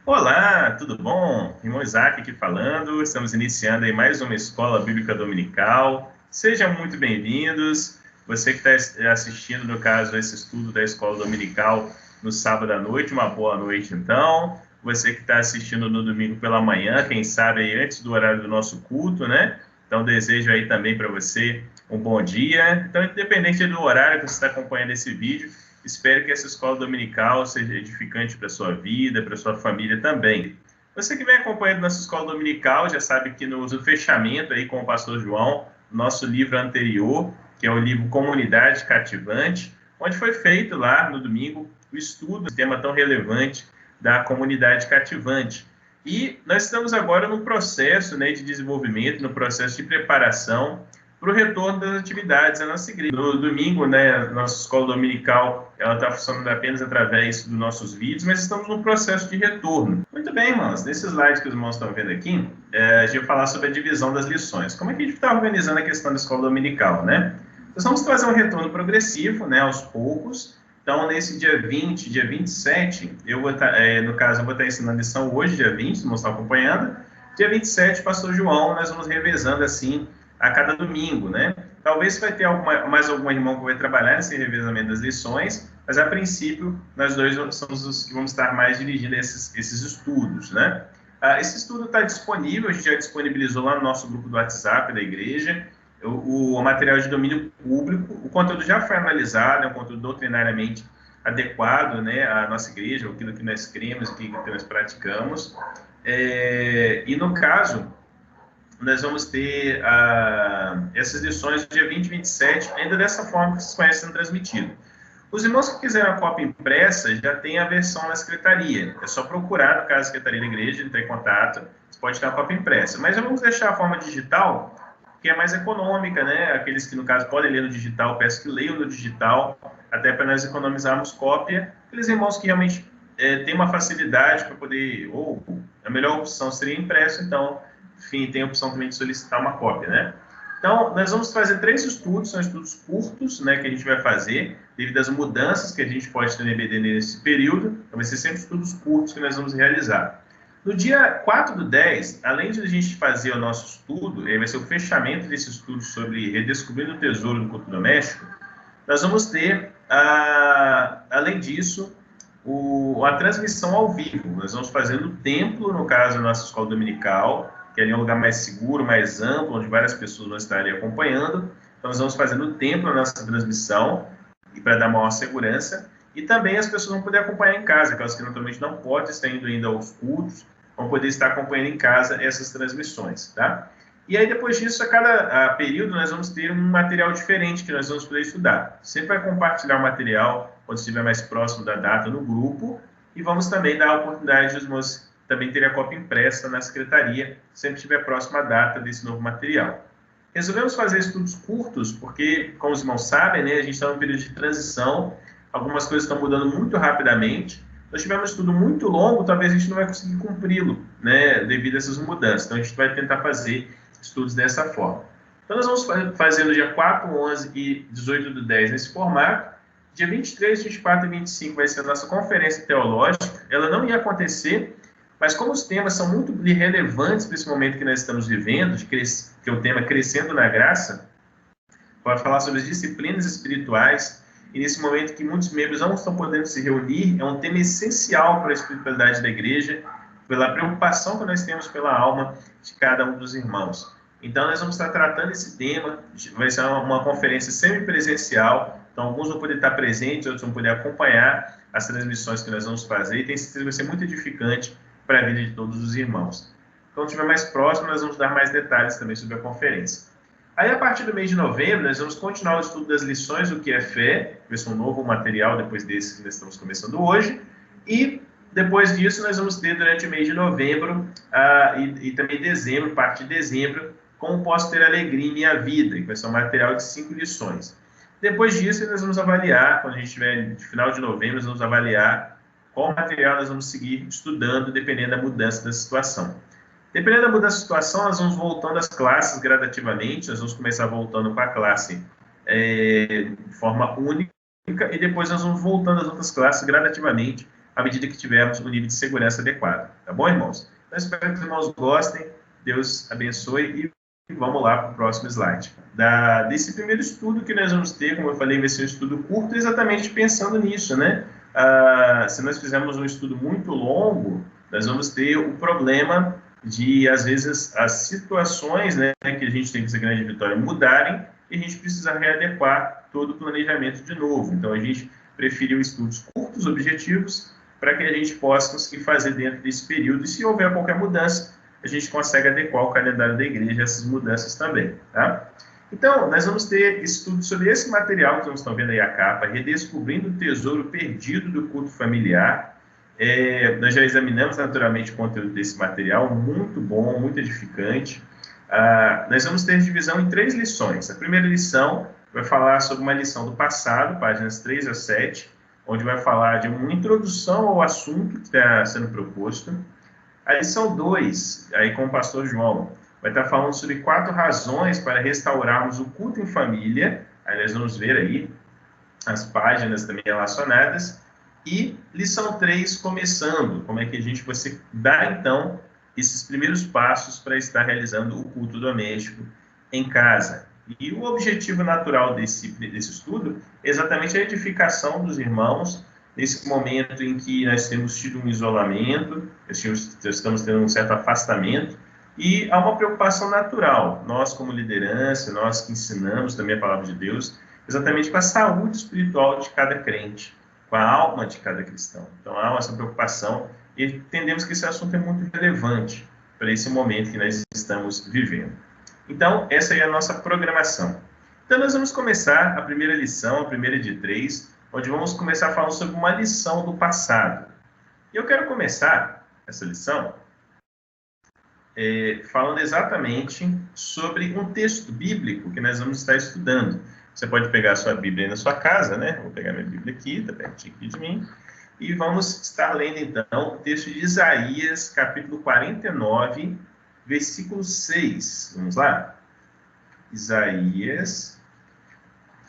Olá, tudo bom? Irmão Isaac aqui falando. Estamos iniciando aí mais uma escola bíblica dominical. Sejam muito bem-vindos. Você que está assistindo, no caso, esse estudo da escola dominical no sábado à noite, uma boa noite, então. Você que está assistindo no domingo pela manhã, quem sabe aí antes do horário do nosso culto, né? Então, desejo aí também para você um bom dia. Então, independente do horário que você está acompanhando esse vídeo, espero que essa escola dominical seja edificante para a sua vida, para a sua família também. Você que vem acompanhando nossa escola dominical já sabe que no fechamento aí com o pastor João, nosso livro anterior, que é o livro Comunidade Cativante, onde foi feito lá no domingo o estudo desse tema tão relevante da comunidade cativante. E nós estamos agora no processo, né, de desenvolvimento, no processo de preparação para o retorno das atividades da nossa igreja. No domingo, né, a nossa escola dominical, ela está funcionando apenas através dos nossos vídeos, mas estamos num processo de retorno. Muito bem, irmãos, nesse slide que os irmãos estão vendo aqui, a gente vai falar sobre a divisão das lições. Como é que a gente está organizando a questão da escola dominical, né? Nós vamos trazer um retorno progressivo, né, aos poucos. Então, nesse dia 20, dia 27, eu vou estar, no caso, eu vou estar ensinando a lição hoje, dia 20, os irmãos estão acompanhando. Dia 27, pastor João, nós vamos revezando assim a cada domingo, né? Talvez vai ter mais algum irmão que vai trabalhar nesse revezamento das lições, mas a princípio nós dois somos os que vamos estar mais dirigindo esses estudos, né? Esse estudo está disponível, a gente já disponibilizou lá no nosso grupo do WhatsApp da igreja, o material de domínio público, o conteúdo já foi analisado, é um conteúdo doutrinariamente adequado, né, à nossa igreja, aquilo que nós cremos, aquilo que nós praticamos, e no caso nós vamos ter essas lições do dia 20 e 27, ainda dessa forma que vocês conhecem sendo transmitido. Os irmãos que quiserem a cópia impressa, já tem a versão na secretaria. É só procurar, no caso, a secretaria da igreja, entrar em contato, você pode ter a cópia impressa. Mas vamos deixar a forma digital, que é mais econômica, né? Aqueles que, no caso, podem ler no digital, peço que leiam no digital, até para nós economizarmos cópia. Aqueles irmãos que realmente têm uma facilidade para poder, ou a melhor opção seria impresso, então enfim, tem a opção também de solicitar uma cópia, né? Então, nós vamos fazer 3 estudos, são estudos curtos, né, que a gente vai fazer, devido às mudanças que a gente pode ter no EBD nesse período, então vai ser sempre estudos curtos que nós vamos realizar. No dia 4 do 10, além de a gente fazer o nosso estudo, vai ser o fechamento desse estudo sobre redescobrindo o tesouro do culto doméstico, nós vamos ter, além disso, a transmissão ao vivo. Nós vamos fazer no templo, no caso, da nossa escola dominical, que ali é um lugar mais seguro, mais amplo, onde várias pessoas vão estar ali acompanhando. Então, nós vamos fazer no templo a nossa transmissão, e para dar maior segurança. E também as pessoas vão poder acompanhar em casa, aquelas que naturalmente não podem estar indo ainda aos cultos, vão poder estar acompanhando em casa essas transmissões, tá? E aí, depois disso, a cada período, nós vamos ter um material diferente que nós vamos poder estudar. Sempre vai compartilhar o material quando estiver mais próximo da data no grupo, e vamos também dar a oportunidade dos meus também terem a cópia impressa na secretaria, sempre estiver próxima a data desse novo material. Resolvemos fazer estudos curtos, porque, como os irmãos sabem, né, a gente está num período de transição, algumas coisas estão mudando muito rapidamente. Nós tivemos um estudo muito longo, talvez a gente não vai conseguir cumpri-lo, né, devido a essas mudanças. Então, a gente vai tentar fazer estudos dessa forma. Então, nós vamos fazer no dia 4, 11 e 18 do 10 nesse formato. Dia 23, 24 e 25 vai ser a nossa conferência teológica. Ela não ia acontecer, mas como os temas são muito relevantes para esse momento que nós estamos vivendo, que é o tema Crescendo na Graça, para falar sobre as disciplinas espirituais, e nesse momento que muitos membros não estão podendo se reunir, é um tema essencial para a espiritualidade da igreja, pela preocupação que nós temos pela alma de cada um dos irmãos. Então, nós vamos estar tratando esse tema, vai ser uma conferência semipresencial, então alguns vão poder estar presentes, outros vão poder acompanhar as transmissões que nós vamos fazer, e tenho certeza que vai ser muito edificante para a vida de todos os irmãos. Quando estiver mais próximo, nós vamos dar mais detalhes também sobre a conferência. Aí, a partir do mês de novembro, nós vamos continuar o estudo das lições do que é fé, vai ser um novo material depois desse que nós estamos começando hoje, e depois disso nós vamos ter durante o mês de novembro e também dezembro, parte de dezembro, como posso ter alegria em minha vida, que vai ser um material de 5 lições. Depois disso, nós vamos avaliar, quando a gente estiver no final de novembro, nós vamos avaliar qual material nós vamos seguir estudando, dependendo da mudança da situação. Dependendo da mudança da situação, nós vamos voltando às classes gradativamente, nós vamos começar voltando para a classe de forma única, e depois nós vamos voltando às outras classes gradativamente, à medida que tivermos um nível de segurança adequado. Tá bom, irmãos? Então, espero que os irmãos gostem. Deus abençoe e vamos lá para o próximo slide. Desse primeiro estudo que nós vamos ter, como eu falei, vai ser um estudo curto, exatamente pensando nisso, né? Se nós fizermos um estudo muito longo, nós vamos ter o problema de, às vezes, as situações, né, que a gente tem que ser grande vitória mudarem e a gente precisa readequar todo o planejamento de novo. Então, a gente preferiu estudos curtos, objetivos, para que a gente possa conseguir fazer dentro desse período. E se houver qualquer mudança, a gente consegue adequar o calendário da igreja a essas mudanças também, tá? Então, nós vamos ter estudos sobre esse material que vocês estão vendo aí a capa, Redescobrindo o Tesouro Perdido do Culto Familiar. Nós já examinamos naturalmente o conteúdo desse material, muito bom, muito edificante. Nós vamos ter divisão em 3 lições. A primeira lição vai falar sobre uma lição do passado, páginas 3 a 7, onde vai falar de uma introdução ao assunto que está sendo proposto. A lição 2, aí com o pastor João, vai estar falando sobre 4 razões para restaurarmos o culto em família. Aí nós vamos ver aí as páginas também relacionadas. E lição 3, começando, como é que a gente vai dar, então, esses primeiros passos para estar realizando o culto doméstico em casa. E o objetivo natural desse estudo é exatamente a edificação dos irmãos, nesse momento em que nós temos tido um isolamento, estamos tendo um certo afastamento, e há uma preocupação natural, nós como liderança, nós que ensinamos também a palavra de Deus, exatamente com a saúde espiritual de cada crente, com a alma de cada cristão. Então há essa preocupação e entendemos que esse assunto é muito relevante para esse momento que nós estamos vivendo. Então, essa é a nossa programação. Então, nós vamos começar a primeira lição, a primeira de 3, onde vamos começar falando sobre uma lição do passado. E eu quero começar essa lição falando exatamente sobre um texto bíblico que nós vamos estar estudando. Você pode pegar a sua Bíblia aí na sua casa, né? Vou pegar minha Bíblia aqui, está pertinho aqui de mim. E vamos estar lendo, então, o texto de Isaías, capítulo 49, versículo 6. Vamos lá? Isaías,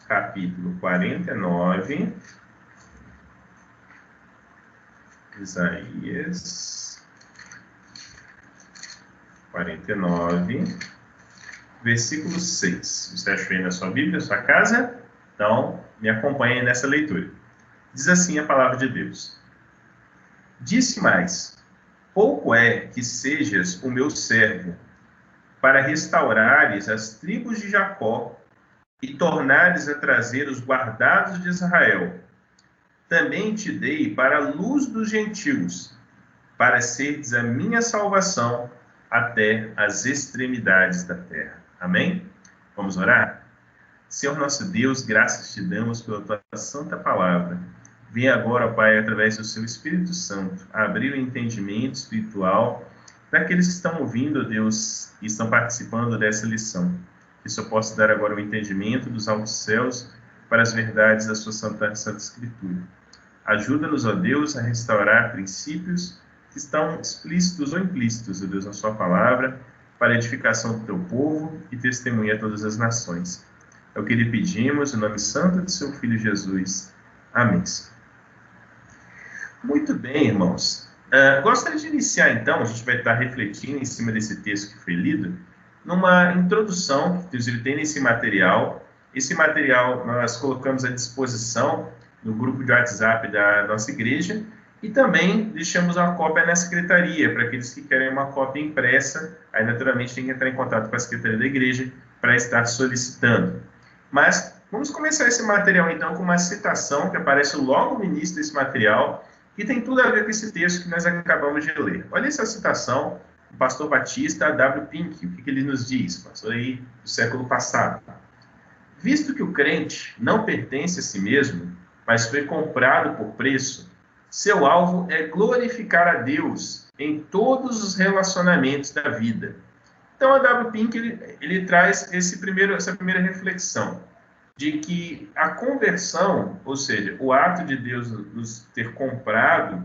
capítulo 49. Isaías 49, versículo 6. Você achou aí na sua Bíblia, na sua casa? Então, me acompanhe nessa leitura. Diz assim a palavra de Deus. Disse mais, pouco é que sejas o meu servo, para restaurares as tribos de Jacó e tornares a trazer os guardados de Israel. Também te dei para a luz dos gentios, para seres a minha salvação até as extremidades da terra. Amém? Vamos orar? Senhor nosso Deus, graças te damos pela tua santa palavra. Vem agora, Pai, através do seu Espírito Santo, abrir o entendimento espiritual daqueles que estão ouvindo, Deus, e estão participando dessa lição. Que só possa dar agora o entendimento dos altos céus para as verdades da sua Santa Escritura. Ajuda-nos, ó Deus, a restaurar princípios que estão explícitos ou implícitos, ó Deus, na sua palavra, para a edificação do teu povo e testemunha a todas as nações. É o que lhe pedimos, em nome santo de seu Filho Jesus. Amém. Muito bem, irmãos. Gostaria de iniciar, então, a gente vai estar refletindo em cima desse texto que foi lido, numa introdução que, inclusive, tem nesse material. Esse material nós colocamos à disposição no grupo de WhatsApp da nossa igreja e também deixamos uma cópia na secretaria, para aqueles que querem uma cópia impressa, aí naturalmente tem que entrar em contato com a secretaria da igreja para estar solicitando. Mas vamos começar esse material, então, com uma citação que aparece logo no início desse material, que tem tudo a ver com esse texto que nós acabamos de ler. Olha essa citação do pastor Batista W. Pink, o que ele nos diz, pastor aí do século passado. Visto que o crente não pertence a si mesmo, mas foi comprado por preço, seu alvo é glorificar a Deus em todos os relacionamentos da vida. Então, a W. Pink ele traz essa primeira reflexão, de que a conversão, ou seja, o ato de Deus nos ter comprado,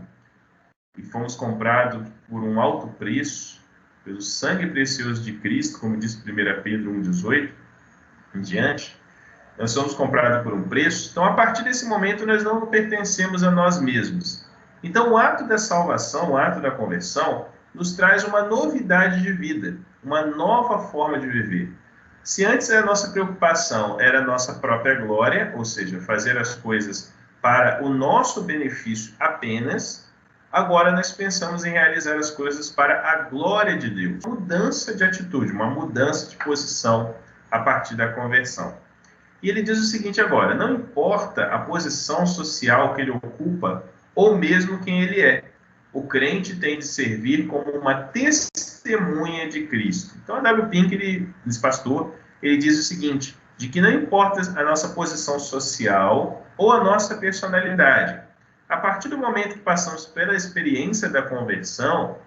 e fomos comprados por um alto preço, pelo sangue precioso de Cristo, como diz 1 Pedro 1,18, em diante, nós somos comprados por um preço. Então, a partir desse momento, nós não pertencemos a nós mesmos. Então, o ato da salvação, o ato da conversão, nos traz uma novidade de vida, uma nova forma de viver. Se antes a nossa preocupação era a nossa própria glória, ou seja, fazer as coisas para o nosso benefício apenas, agora nós pensamos em realizar as coisas para a glória de Deus. Mudança de atitude, uma mudança de posição a partir da conversão. E ele diz o seguinte agora: não importa a posição social que ele ocupa ou mesmo quem ele é, o crente tem de servir como uma testemunha de Cristo. Então, a W. Pink, esse pastor, ele diz o seguinte, de que não importa a nossa posição social ou a nossa personalidade. A partir do momento que passamos pela experiência da conversão,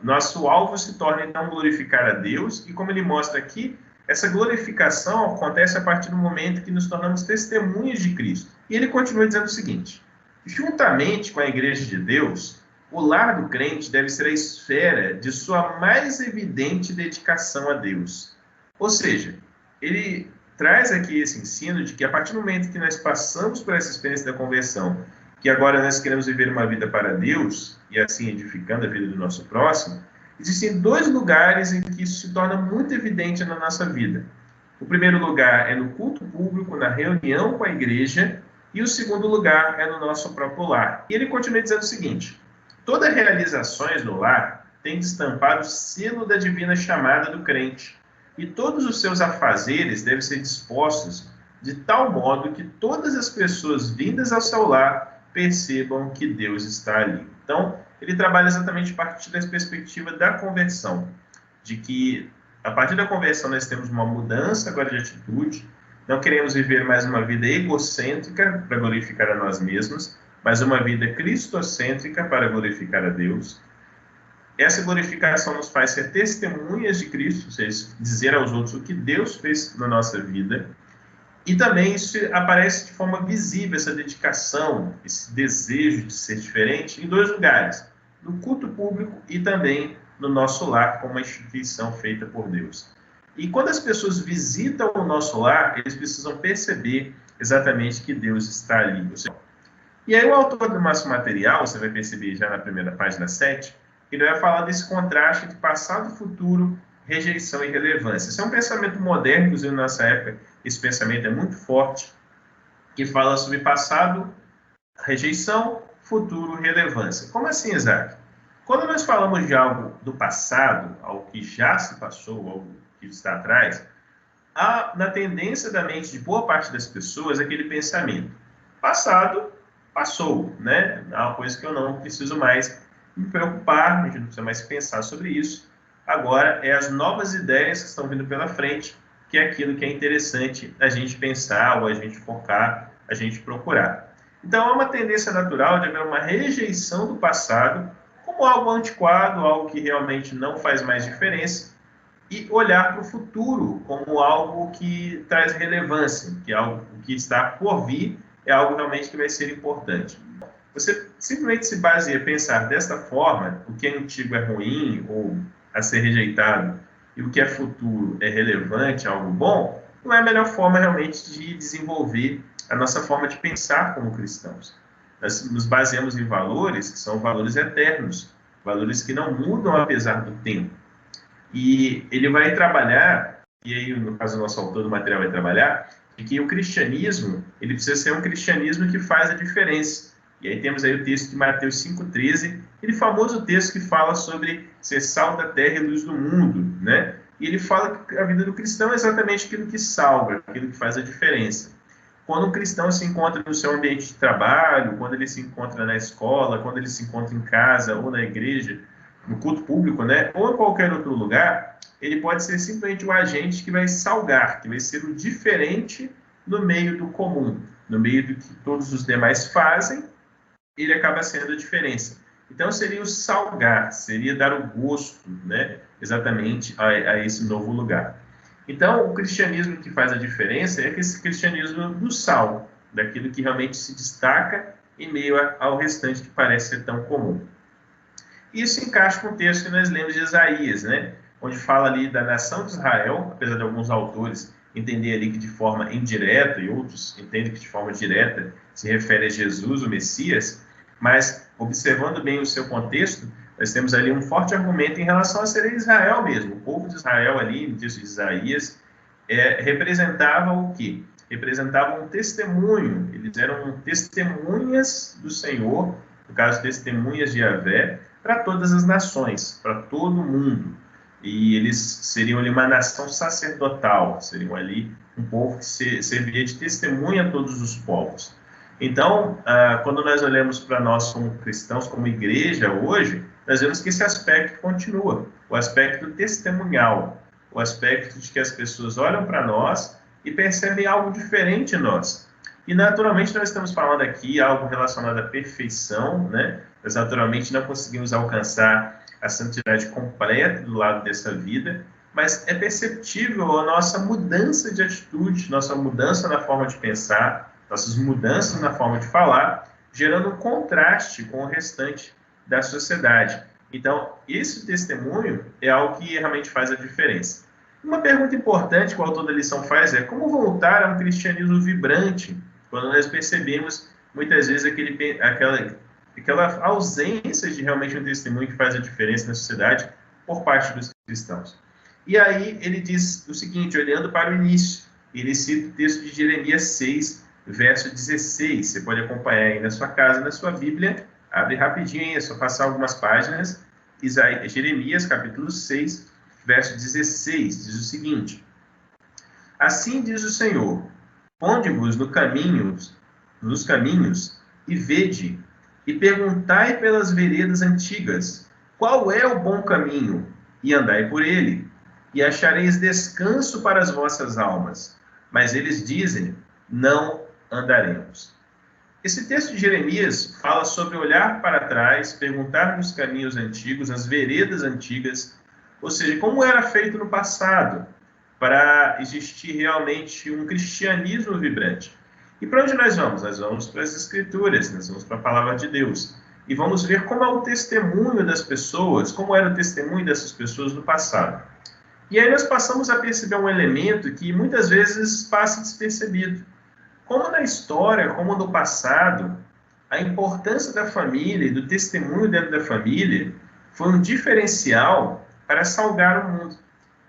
nosso alvo se torna, então, glorificar a Deus, e como ele mostra aqui, essa glorificação acontece a partir do momento que nos tornamos testemunhas de Cristo. E ele continua dizendo o seguinte: juntamente com a Igreja de Deus, o lar do crente deve ser a esfera de sua mais evidente dedicação a Deus. Ou seja, ele traz aqui esse ensino de que a partir do momento que nós passamos por essa experiência da conversão, que agora nós queremos viver uma vida para Deus, e assim edificando a vida do nosso próximo, existem dois lugares em que isso se torna muito evidente na nossa vida. O primeiro lugar é no culto público, na reunião com a igreja, e o segundo lugar é no nosso próprio lar. E ele continua dizendo o seguinte: todas as realizações no lar têm estampado o selo da divina chamada do crente, e todos os seus afazeres devem ser dispostos de tal modo que todas as pessoas vindas ao seu lar percebam que Deus está ali. Então, ele trabalha exatamente a partir da perspectiva da conversão, de que a partir da conversão nós temos uma mudança agora de atitude, não queremos viver mais uma vida egocêntrica para glorificar a nós mesmos, mas uma vida cristocêntrica para glorificar a Deus. Essa glorificação nos faz ser testemunhas de Cristo, ou seja, dizer aos outros o que Deus fez na nossa vida. E também isso aparece de forma visível, essa dedicação, esse desejo de ser diferente, em dois lugares: no culto público e também no nosso lar, como uma instituição feita por Deus. E quando as pessoas visitam o nosso lar, eles precisam perceber exatamente que Deus está ali. E aí o autor do nosso material, você vai perceber já na primeira página 7, ele vai falar desse contraste entre passado e futuro, rejeição e relevância. Esse é um pensamento moderno, inclusive na nossa época, esse pensamento é muito forte, que fala sobre passado, rejeição, futuro, relevância. Como assim, Isaac? Quando nós falamos de algo do passado, algo que já se passou, algo que está atrás, há na tendência da mente de boa parte das pessoas aquele pensamento: passado, passou, né? É uma coisa que eu não preciso mais me preocupar, a gente não precisa mais pensar sobre isso. Agora, é as novas ideias que estão vindo pela frente, que é aquilo que é interessante a gente pensar, ou a gente focar, a gente procurar. Então, há uma tendência natural de haver uma rejeição do passado como algo antiquado, algo que realmente não faz mais diferença, e olhar para o futuro como algo que traz relevância, que é algo que está por vir, é algo realmente que vai ser importante. Você simplesmente se baseia em pensar desta forma: o que é antigo é ruim ou a ser rejeitado, e o que é futuro é relevante, algo bom, não é a melhor forma realmente de desenvolver a nossa forma de pensar como cristãos. Nós nos baseamos em valores que são valores eternos, valores que não mudam apesar do tempo. E ele vai trabalhar, e aí no caso o nosso autor do material vai trabalhar, de que o cristianismo, ele precisa ser um cristianismo que faz a diferença. E aí temos aí o texto de Mateus 5,13, aquele famoso texto que fala sobre ser sal da terra e luz do mundo, né? E ele fala que a vida do cristão é exatamente aquilo que salva, aquilo que faz a diferença. Quando um cristão se encontra no seu ambiente de trabalho, quando ele se encontra na escola, quando ele se encontra em casa ou na igreja, no culto público, né? Ou em qualquer outro lugar, ele pode ser simplesmente o agente que vai salgar, que vai ser o diferente no meio do comum, no meio do que todos os demais fazem, ele acaba sendo a diferença. Então, seria o salgar, seria dar o gosto, né, exatamente a esse novo lugar. Então, o cristianismo que faz a diferença é esse cristianismo do sal, daquilo que realmente se destaca em meio ao restante que parece ser tão comum. Isso encaixa com o texto que nós lemos de Isaías, né, onde fala ali da nação de Israel, apesar de alguns autores entender ali que de forma indireta, e outros entendem que de forma direta se refere a Jesus, o Messias, Mas, observando bem o seu contexto, nós temos ali um forte argumento em relação a ser Israel mesmo. O povo de Israel ali, no texto de Isaías, representava o quê? Representava um testemunho. Eles eram testemunhas do Senhor, no caso, testemunhas de Yahvé, para todas as nações, para todo mundo. E eles seriam ali uma nação sacerdotal, seriam ali um povo que serviria de testemunha a todos os povos. Então, quando nós olhamos para nós como cristãos, como igreja hoje, nós vemos que esse aspecto continua, o aspecto testemunhal, o aspecto de que as pessoas olham para nós e percebem algo diferente em nós. E, naturalmente, nós estamos falando aqui algo relacionado à perfeição, né? Nós, naturalmente, não conseguimos alcançar a santidade completa do lado dessa vida, mas é perceptível a nossa mudança de atitude, nossa mudança na forma de pensar, nossas mudanças na forma de falar, gerando um contraste com o restante da sociedade. Então, esse testemunho é algo que realmente faz a diferença. Uma pergunta importante que o autor da lição faz é como voltar a um cristianismo vibrante, quando nós percebemos, muitas vezes, aquela ausência de realmente um testemunho que faz a diferença na sociedade por parte dos cristãos. E aí ele diz o seguinte, olhando para o início, ele cita o texto de Jeremias 6, verso 16. Você pode acompanhar aí na sua casa, na sua Bíblia. Abre rapidinho, é só passar algumas páginas. Jeremias, capítulo 6, verso 16, diz o seguinte: Assim diz o Senhor, ponde-vos nos caminhos, e vede, e perguntai pelas veredas antigas, qual é o bom caminho, e andai por ele, e achareis descanso para as vossas almas. Mas eles dizem, não andaremos. Esse texto de Jeremias fala sobre olhar para trás, perguntar nos caminhos antigos, nas veredas antigas, ou seja, como era feito no passado, para existir realmente um cristianismo vibrante. E para onde nós vamos? Nós vamos para as Escrituras, nós vamos para a Palavra de Deus. E vamos ver como é o testemunho das pessoas, como era o testemunho dessas pessoas no passado. E aí nós passamos a perceber um elemento que muitas vezes passa despercebido. Como na história, como no passado, a importância da família e do testemunho dentro da família foi um diferencial para salgar o mundo,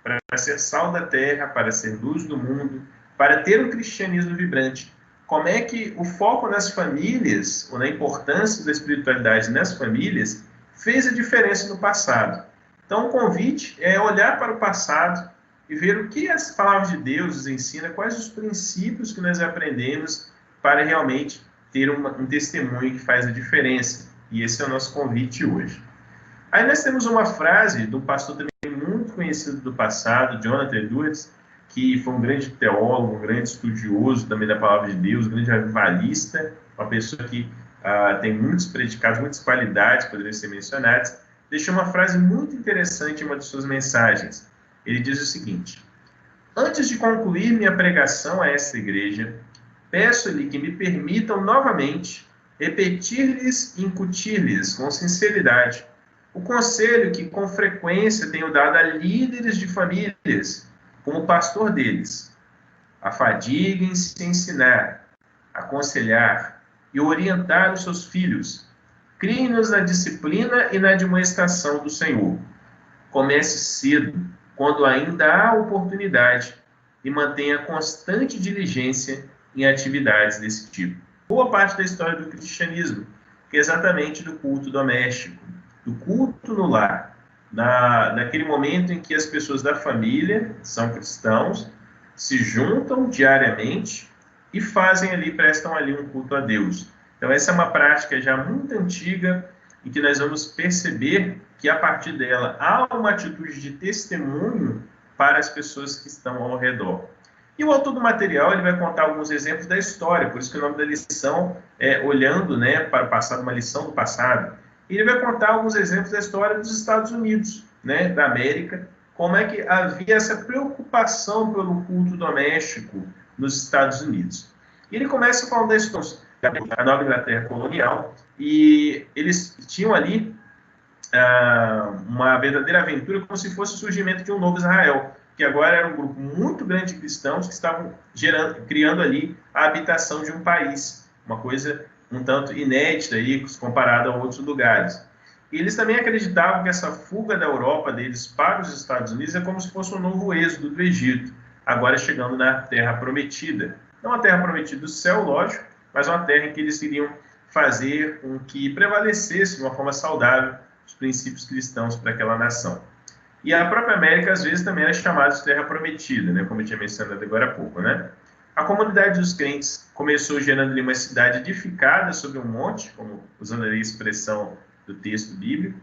para ser sal da terra, para ser luz do mundo, para ter um cristianismo vibrante. Como é que o foco nas famílias, ou na importância da espiritualidade nas famílias, fez a diferença no passado. Então, o convite é olhar para o passado e ver o que as palavras de Deus nos ensina, quais os princípios que nós aprendemos para realmente ter um testemunho que faz a diferença. E esse é o nosso convite hoje. Aí nós temos uma frase de um pastor também muito conhecido do passado, Jonathan Edwards, que foi um grande teólogo, um grande estudioso também da palavra de Deus, um grande avivalista, uma pessoa que tem muitos predicados, muitas qualidades poderiam ser mencionadas. Deixou uma frase muito interessante em uma de suas mensagens. Ele diz o seguinte: antes de concluir minha pregação a esta igreja, peço-lhe que me permitam novamente repetir-lhes e incutir-lhes com sinceridade o conselho que com frequência tenho dado a líderes de famílias, como pastor deles. Afadiguem-se em ensinar, aconselhar e orientar os seus filhos. Criem-nos na disciplina e na admoestação do Senhor. Comece cedo, quando ainda há oportunidade, e mantenha constante diligência em atividades desse tipo. Boa parte da história do cristianismo, que é exatamente do culto doméstico, do culto no lar, naquele momento em que as pessoas da família, são cristãos, se juntam diariamente e prestam ali um culto a Deus. Então essa é uma prática já muito antiga, em que nós vamos perceber que a partir dela há uma atitude de testemunho para as pessoas que estão ao redor. E o autor do material ele vai contar alguns exemplos da história, por isso que o nome da lição é olhando, para o passado, uma lição do passado. E ele vai contar alguns exemplos da história dos Estados Unidos, da América, como é que havia essa preocupação pelo culto doméstico nos Estados Unidos. E ele começa falando da história da Nova Inglaterra colonial, e eles tinham ali uma verdadeira aventura, como se fosse o surgimento de um novo Israel, que agora era um grupo muito grande de cristãos que estavam criando ali a habitação de um país, uma coisa um tanto inédita aí, comparado a outros lugares. E eles também acreditavam que essa fuga da Europa deles para os Estados Unidos é como se fosse um novo êxodo do Egito, agora chegando na Terra Prometida. Não a Terra Prometida do céu, lógico, mas uma terra em que eles iriam fazer com que prevalecesse de uma forma saudável os princípios cristãos para aquela nação. E a própria América, às vezes, também era chamada de Terra Prometida, né? Como eu tinha mencionado agora há pouco, né? A comunidade dos crentes começou gerando ali uma cidade edificada sobre um monte, como usando ali a expressão do texto bíblico,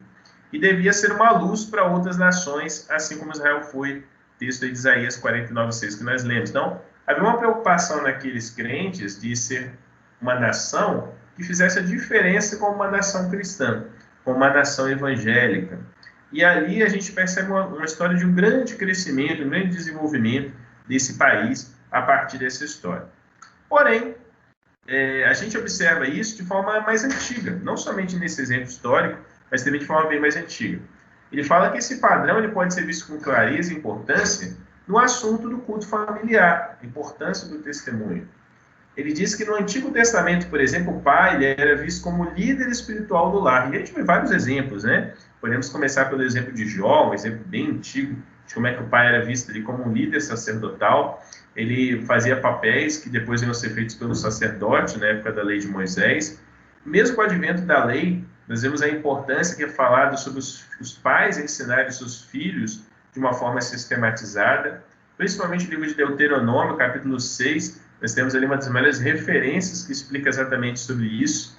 e devia ser uma luz para outras nações, assim como Israel foi, texto de Isaías 49:6 que nós lemos. Então, havia uma preocupação naqueles crentes de ser uma nação que fizesse a diferença como uma nação cristã, como uma nação evangélica. E ali a gente percebe uma história de um grande crescimento, um grande desenvolvimento desse país a partir dessa história. Porém, a gente observa isso de forma mais antiga, não somente nesse exemplo histórico, mas também de forma bem mais antiga. Ele fala que esse padrão ele pode ser visto com clareza e importância no assunto do culto familiar, a importância do testemunho. Ele diz que no Antigo Testamento, por exemplo, o pai ele era visto como líder espiritual do lar. E a gente vê vários exemplos, né? Podemos começar pelo exemplo de Jó, um exemplo bem antigo, de como é que o pai era visto ali como um líder sacerdotal. Ele fazia papéis que depois iam ser feitos pelo sacerdote, na época da lei de Moisés. Mesmo com o advento da lei, nós vemos a importância que é falado sobre os pais ensinarem os seus filhos de uma forma sistematizada. Principalmente o livro de Deuteronômio, capítulo 6, nós temos ali uma das melhores referências que explica exatamente sobre isso.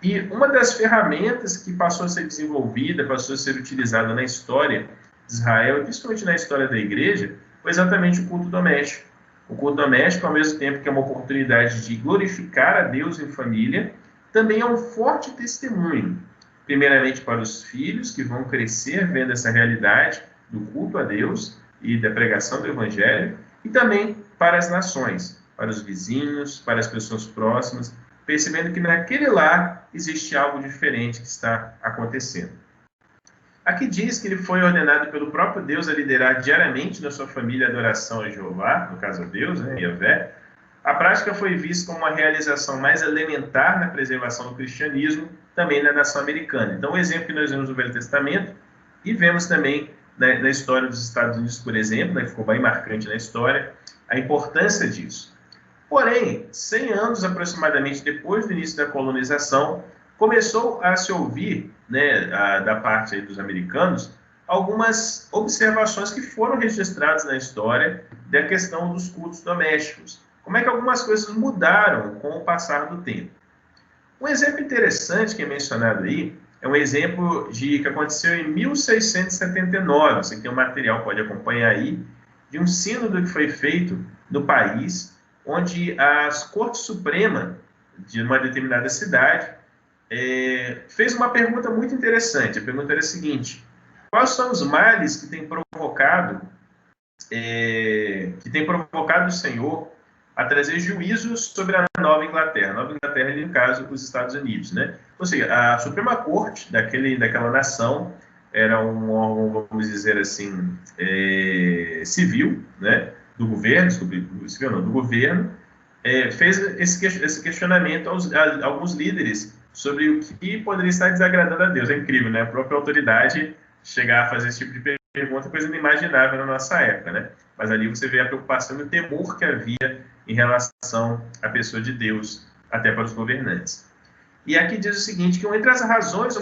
E uma das ferramentas que passou a ser desenvolvida, passou a ser utilizada na história de Israel, e principalmente na história da igreja, foi exatamente o culto doméstico. O culto doméstico, ao mesmo tempo que é uma oportunidade de glorificar a Deus em família, também é um forte testemunho, primeiramente para os filhos que vão crescer vendo essa realidade do culto a Deus e da pregação do Evangelho, e também para as nações, para os vizinhos, para as pessoas próximas, percebendo que naquele lar existe algo diferente que está acontecendo. Aqui diz que ele foi ordenado pelo próprio Deus a liderar diariamente na sua família a adoração a Jeová, no caso a Deus, né, Yahvé. A prática foi vista como uma realização mais elementar na preservação do cristianismo, também na nação americana. Então, o exemplo que nós vemos no Velho Testamento, e vemos também na história dos Estados Unidos, por exemplo, né, que ficou bem marcante na história, a importância disso. Porém, 100 anos aproximadamente depois do início da colonização, começou a se ouvir, né, da parte aí dos americanos, algumas observações que foram registradas na história da questão dos cultos domésticos. Como é que algumas coisas mudaram com o passar do tempo. Um exemplo interessante que é mencionado aí é um exemplo que aconteceu em 1679. Você tem um material, pode acompanhar aí, de um sínodo que foi feito no país, onde a Corte Suprema de uma determinada cidade fez uma pergunta muito interessante. A pergunta era a seguinte: quais são os males que tem provocado o Senhor a trazer juízos sobre a Nova Inglaterra? A Nova Inglaterra, no caso, os Estados Unidos, né? Ou seja, a Suprema Corte daquela nação era um órgão, vamos dizer assim, civil, né? Do governo, civil não, do governo, fez esse questionamento a alguns líderes sobre o que poderia estar desagradando a Deus. É incrível, né? A própria autoridade chegar a fazer esse tipo de pergunta, coisa inimaginável na nossa época, né? Mas ali você vê a preocupação e o temor que havia em relação à pessoa de Deus, até para os governantes. E aqui diz o seguinte, que uma das razões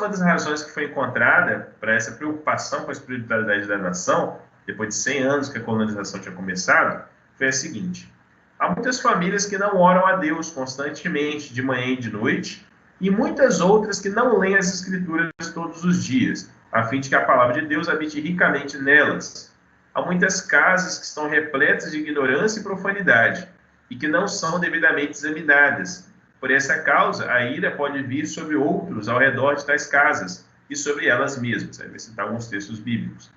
que foi encontrada para essa preocupação com a espiritualidade da nação, depois de 100 anos que a colonização tinha começado, foi a seguinte: há muitas famílias que não oram a Deus constantemente, de manhã e de noite, e muitas outras que não leem as Escrituras todos os dias, a fim de que a palavra de Deus habite ricamente nelas. Há muitas casas que estão repletas de ignorância e profanidade, e que não são devidamente examinadas. Por essa causa, a ira pode vir sobre outros ao redor de tais casas, e sobre elas mesmas. Aí vai citar alguns textos bíblicos.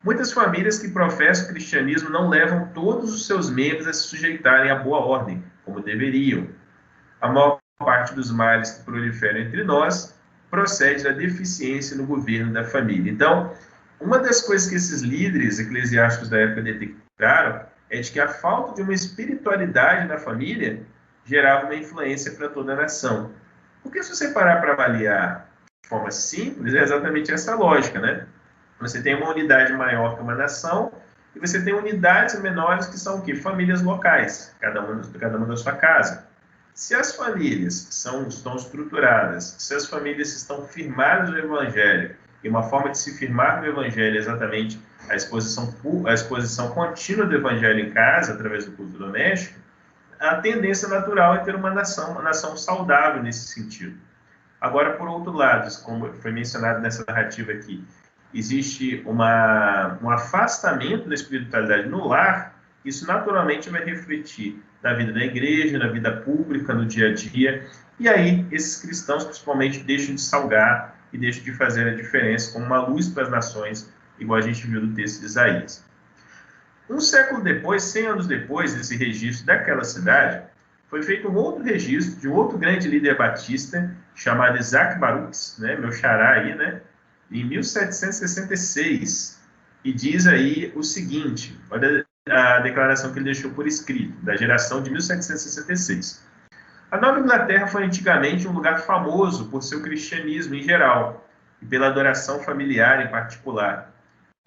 Muitas famílias que professam o cristianismo não levam todos os seus membros a se sujeitarem à boa ordem, como deveriam. A maior parte dos males que proliferam entre nós procede da deficiência no governo da família. Então, uma das coisas que esses líderes eclesiásticos da época detectaram é de que a falta de uma espiritualidade na família gerava uma influência para toda a nação. Porque se você parar para avaliar de forma simples, é exatamente essa lógica, né? Você tem uma unidade maior que uma nação e você tem unidades menores que são o quê? Famílias locais, cada uma da sua casa. Se as famílias estão estruturadas, se as famílias estão firmadas no Evangelho, e uma forma de se firmar no Evangelho é exatamente a exposição contínua do Evangelho em casa, através do culto doméstico, a tendência natural é ter uma nação saudável nesse sentido. Agora, por outro lado, como foi mencionado nessa narrativa aqui, existe um afastamento da espiritualidade no lar, isso naturalmente vai refletir na vida da igreja, na vida pública, no dia a dia, e aí esses cristãos principalmente deixam de salgar e deixam de fazer a diferença como uma luz para as nações, igual a gente viu no texto de Isaías. Um século depois, 100 anos depois desse registro daquela cidade, foi feito um outro registro de um outro grande líder batista, chamado Isaac Baruch, né, meu xará aí, né, em 1766, e diz aí o seguinte, olha a declaração que ele deixou por escrito, da geração de 1766. A Nova Inglaterra foi antigamente um lugar famoso por seu cristianismo em geral, e pela adoração familiar em particular.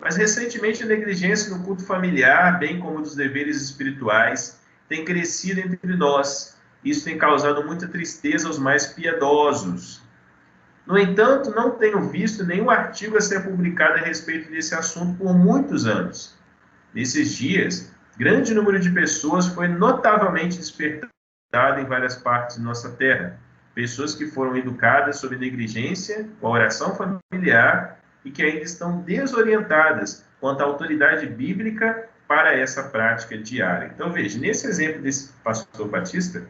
Mas recentemente a negligência no culto familiar, bem como dos deveres espirituais, tem crescido entre nós. Isso tem causado muita tristeza aos mais piedosos. No entanto, não tenho visto nenhum artigo a ser publicado a respeito desse assunto por muitos anos. Nesses dias, grande número de pessoas foi notavelmente despertado em várias partes de nossa terra. Pessoas que foram educadas sob negligência, com a oração familiar, e que ainda estão desorientadas quanto à autoridade bíblica para essa prática diária. Então, veja, nesse exemplo desse pastor batista,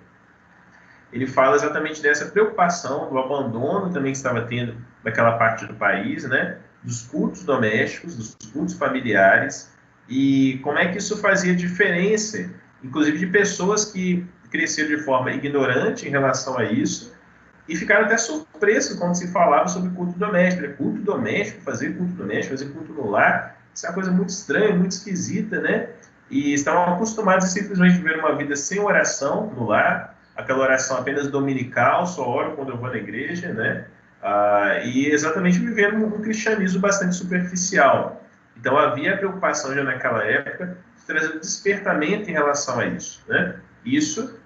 ele fala exatamente dessa preocupação, do abandono também que estava tendo daquela parte do país, né, dos cultos domésticos, dos cultos familiares, e como é que isso fazia diferença, inclusive de pessoas que cresceram de forma ignorante em relação a isso, e ficaram até surpresos quando se falava sobre culto doméstico. Culto doméstico, fazer culto no lar, isso é uma coisa muito estranha, muito esquisita, né? E estavam acostumados a simplesmente viver uma vida sem oração no lar, aquela oração apenas dominical, só oro quando eu vou na igreja, né? E exatamente vivendo um cristianismo bastante superficial. Então havia a preocupação já naquela época de trazer um despertamento em relação a isso, né? Isso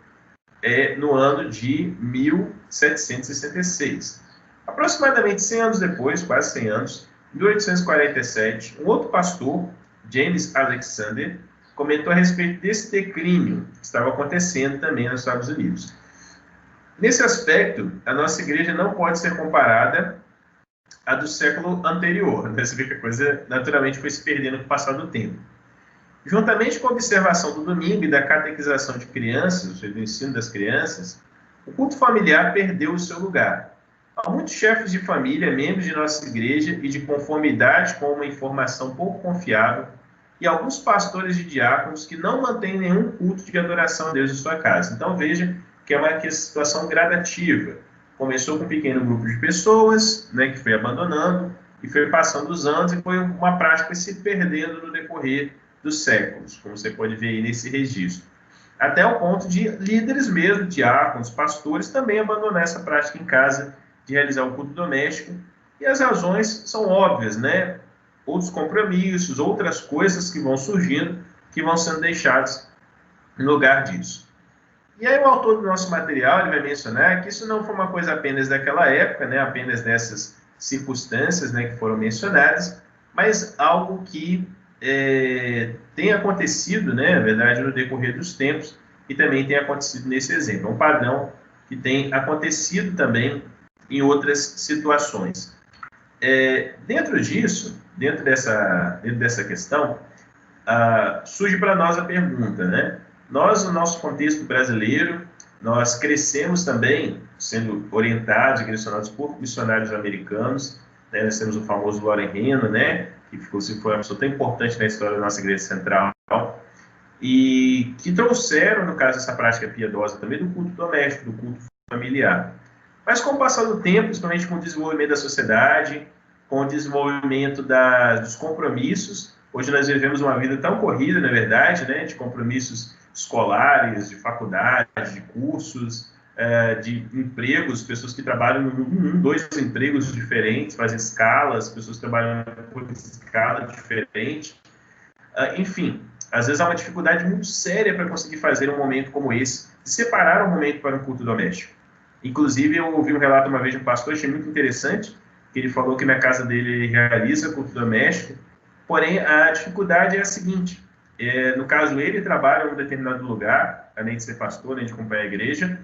no ano de 1766. Aproximadamente 100 anos depois, quase 100 anos, em 1847, um outro pastor, James Alexander, comentou a respeito desse declínio que estava acontecendo também nos Estados Unidos. Nesse aspecto, a nossa igreja não pode ser comparada à do século anterior. Você vê que a coisa naturalmente foi se perdendo com o passar do tempo. Juntamente com a observação do domingo e da catequização de crianças, ou seja, do ensino das crianças, o culto familiar perdeu o seu lugar. Há muitos chefes de família, membros de nossa igreja e de conformidade com uma informação pouco confiável, e alguns pastores e diáconos que não mantêm nenhum culto de adoração a Deus em sua casa. Então veja que é uma situação gradativa. Começou com um pequeno grupo de pessoas, né, que foi abandonando, e foi passando os anos, e foi uma prática se perdendo no decorrer dos séculos, como você pode ver aí nesse registro. Até o ponto de líderes mesmo, diáconos, pastores, também abandonar essa prática em casa de realizar o culto doméstico. E as razões são óbvias, né? Outros compromissos, outras coisas que vão surgindo, que vão sendo deixadas no lugar disso. E aí o autor do nosso material ele vai mencionar que isso não foi uma coisa apenas daquela época, né? Apenas dessas circunstâncias, né, que foram mencionadas, mas algo que tem acontecido, né, na verdade, no decorrer dos tempos, e também tem acontecido nesse exemplo. É um padrão que tem acontecido também em outras situações. Dentro disso, dentro dessa questão, surge para nós a pergunta, né? Nós, no nosso contexto brasileiro, nós crescemos também sendo orientados e direcionados por missionários americanos, né? Nós temos o famoso Warren Heenan, né? Que foi uma pessoa tão importante na história da nossa igreja central, e que trouxeram, no caso, essa prática piedosa também do culto doméstico, do culto familiar. Mas com o passar do tempo, principalmente com o desenvolvimento da sociedade, com o desenvolvimento dos compromissos, hoje nós vivemos uma vida tão corrida, na verdade, né, de compromissos escolares, de faculdade, de cursos, de empregos, pessoas que trabalham em dois empregos diferentes, fazem escalas, pessoas que trabalham por escala diferente. Enfim, às vezes há uma dificuldade muito séria para conseguir fazer um momento como esse, separar um momento para um culto doméstico. Inclusive, eu ouvi um relato uma vez de um pastor, achei muito interessante, que ele falou que na casa dele ele realiza culto doméstico, porém a dificuldade é a seguinte: no caso ele trabalha em um determinado lugar, além de ser pastor, além de acompanhar a igreja,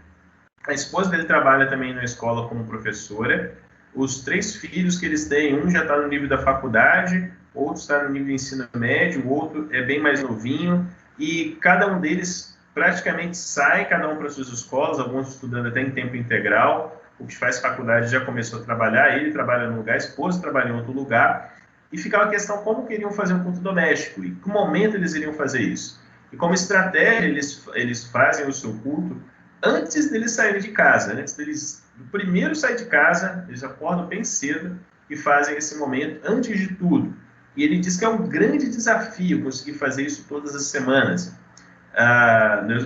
a esposa dele trabalha também na escola como professora, os 3 filhos que eles têm, um já está no nível da faculdade, outro está no nível de ensino médio, o outro é bem mais novinho, e cada um deles praticamente sai, cada um para suas escolas, alguns estudando até em tempo integral, o que faz faculdade já começou a trabalhar, ele trabalha num lugar, a esposa trabalha em outro lugar, e ficava a questão como queriam fazer um culto doméstico, e que momento eles iriam fazer isso. E como estratégia, eles fazem o seu culto antes deles saírem de casa, antes deles, do primeiro sair de casa, eles acordam bem cedo e fazem esse momento antes de tudo. E ele diz que é um grande desafio conseguir fazer isso todas as semanas.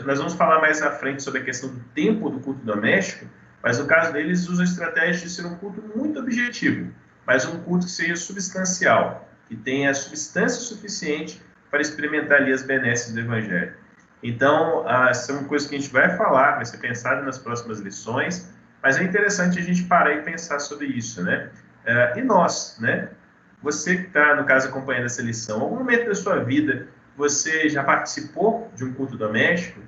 Nós vamos falar mais à frente sobre a questão do tempo do culto doméstico, mas no caso deles, usam a estratégia de ser um culto muito objetivo, mas um culto que seja substancial, que tenha substância suficiente para experimentar ali as benesses do Evangelho. Então, essa é uma coisa que a gente vai falar, vai ser pensado nas próximas lições, mas é interessante a gente parar e pensar sobre isso, né? E nós, né? Você que está, no caso, acompanhando essa lição, em algum momento da sua vida, você já participou de um culto doméstico?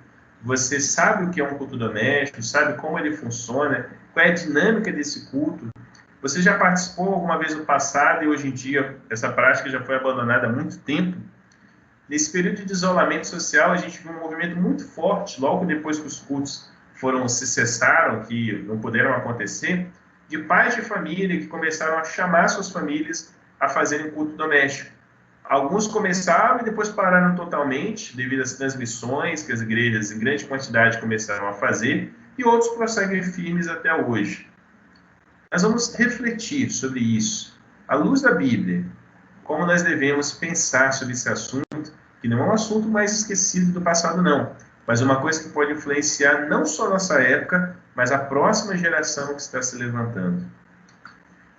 Você sabe o que é um culto doméstico? Sabe como ele funciona? Qual é a dinâmica desse culto? Você já participou alguma vez no passado e hoje em dia essa prática já foi abandonada há muito tempo? Nesse período de isolamento social, a gente viu um movimento muito forte, logo depois que os cultos se cessaram, que não puderam acontecer, de pais de família que começaram a chamar suas famílias a fazerem culto doméstico. Alguns começaram e depois pararam totalmente, devido às transmissões que as igrejas, em grande quantidade, começaram a fazer, e outros prosseguem firmes até hoje. Nós vamos refletir sobre isso, à luz da Bíblia, como nós devemos pensar sobre esse assunto, que não é um assunto mais esquecido do passado, não, mas uma coisa que pode influenciar não só a nossa época, mas a próxima geração que está se levantando.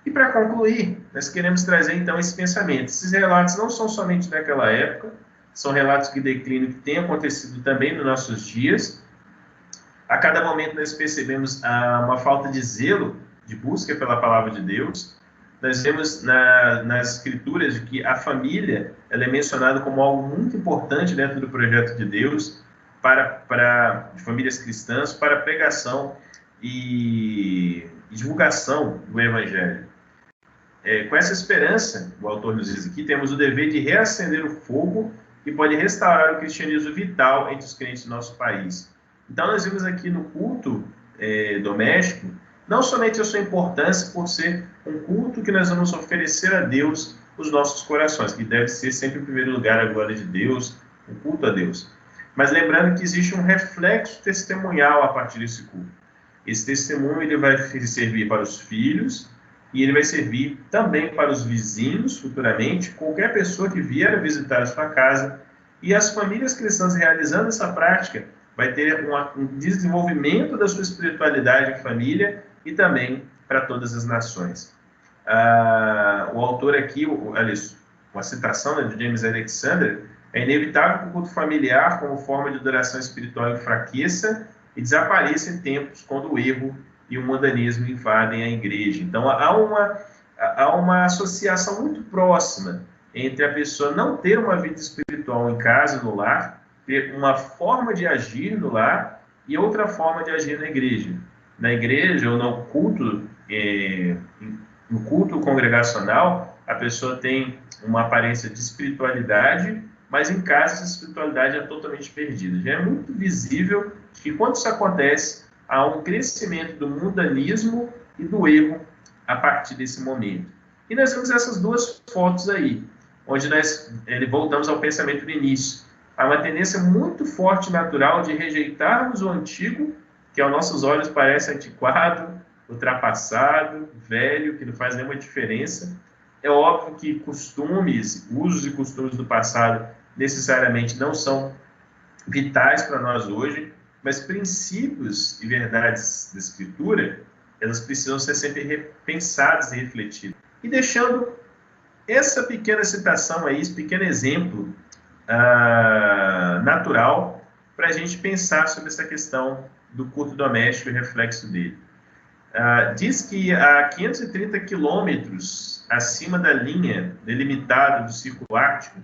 E para concluir, nós queremos trazer então esse pensamento. Esses relatos não são somente daquela época, são relatos de declínio que têm acontecido também nos nossos dias. A cada momento nós percebemos uma falta de zelo, de busca pela palavra de Deus. Nós vemos nas escrituras de que a família ela é mencionada como algo muito importante dentro do projeto de Deus para famílias cristãs, para pregação e divulgação do Evangelho. Com essa esperança, o autor nos diz aqui, temos o dever de reacender o fogo que pode restaurar o cristianismo vital entre os crentes do nosso país. Então, nós vimos aqui no culto doméstico, não somente a sua importância por ser um culto que nós vamos oferecer a Deus os nossos corações, que deve ser sempre em primeiro lugar a glória de Deus, o culto a Deus. Mas lembrando que existe um reflexo testemunhal a partir desse culto. Esse testemunho ele vai servir para os filhos e ele vai servir também para os vizinhos futuramente, qualquer pessoa que vier a visitar a sua casa. E as famílias cristãs realizando essa prática vai ter um desenvolvimento da sua espiritualidade em família e também para todas as nações. O autor aqui, uma citação, né, de James Alexander, é inevitável que o culto familiar, como forma de adoração espiritual, enfraqueça e desapareça em tempos quando o erro e o mundanismo invadem a igreja. Então, há uma associação muito próxima entre a pessoa não ter uma vida espiritual em casa, no lar, ter uma forma de agir no lar e outra forma de agir na igreja. Na igreja ou no culto congregacional, a pessoa tem uma aparência de espiritualidade, mas em casa essa espiritualidade é totalmente perdida. Já é muito visível que quando isso acontece, há um crescimento do mundanismo e do erro a partir desse momento. E nós vemos essas duas fotos aí, onde nós voltamos ao pensamento do início. Há uma tendência muito forte natural de rejeitarmos o antigo, que aos nossos olhos parece antiquado, ultrapassado, velho, que não faz nenhuma diferença. É óbvio que costumes, usos e costumes do passado necessariamente não são vitais para nós hoje. mas princípios e verdades da Escritura, elas precisam ser sempre repensadas e refletidas. E deixando essa pequena citação aí, esse pequeno exemplo natural, para a gente pensar sobre essa questão do culto doméstico e o reflexo dele. Diz que a 530 quilômetros acima da linha delimitada do Círculo Ártico,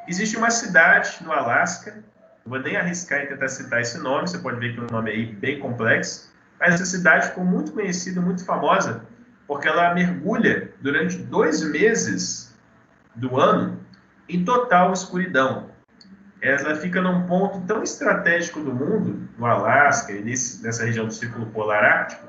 existe uma cidade no Alasca. Não vou nem arriscar em tentar citar esse nome, você pode ver que é um nome aí bem complexo, mas essa cidade ficou muito conhecida, muito famosa, porque ela mergulha durante 2 meses do ano em total escuridão. Ela fica num ponto tão estratégico do mundo, no Alasca e nessa região do Círculo Polar Ártico,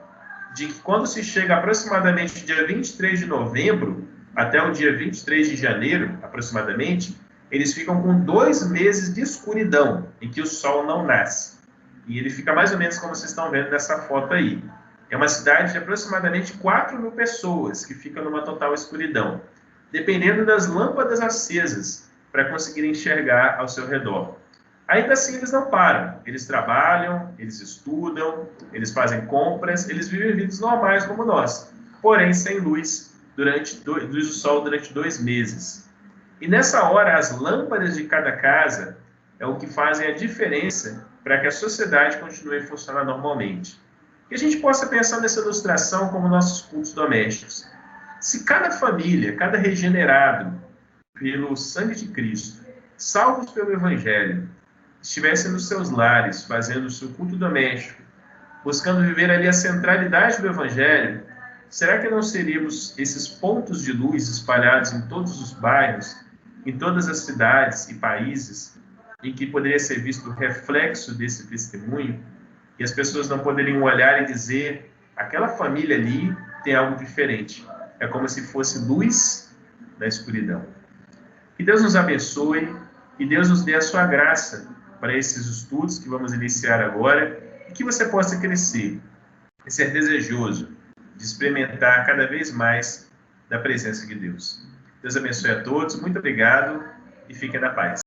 de que quando se chega aproximadamente dia 23 de novembro até o dia 23 de janeiro, aproximadamente, eles ficam com 2 meses de escuridão, em que o sol não nasce. E ele fica mais ou menos como vocês estão vendo nessa foto aí. É uma cidade de aproximadamente 4.000 pessoas, que fica numa total escuridão, dependendo das lâmpadas acesas, para conseguir enxergar ao seu redor. Ainda assim, eles não param. Eles trabalham, eles estudam, eles fazem compras, eles vivem vidas normais como nós, porém sem luz do sol durante 2 meses. E nessa hora, as lâmpadas de cada casa é o que fazem a diferença para que a sociedade continue funcionando normalmente. Que a gente possa pensar nessa ilustração como nossos cultos domésticos. Se cada família, cada regenerado pelo sangue de Cristo, salvos pelo Evangelho, estivessem nos seus lares, fazendo o seu culto doméstico, buscando viver ali a centralidade do Evangelho, será que não seríamos esses pontos de luz espalhados em todos os bairros, em todas as cidades e países, em que poderia ser visto o reflexo desse testemunho, e as pessoas não poderiam olhar e dizer, aquela família ali tem algo diferente. É como se fosse luz na escuridão. Que Deus nos abençoe, que Deus nos dê a sua graça para esses estudos que vamos iniciar agora, e que você possa crescer e ser desejoso de experimentar cada vez mais da presença de Deus. Deus abençoe a todos, muito obrigado e fiquem na paz.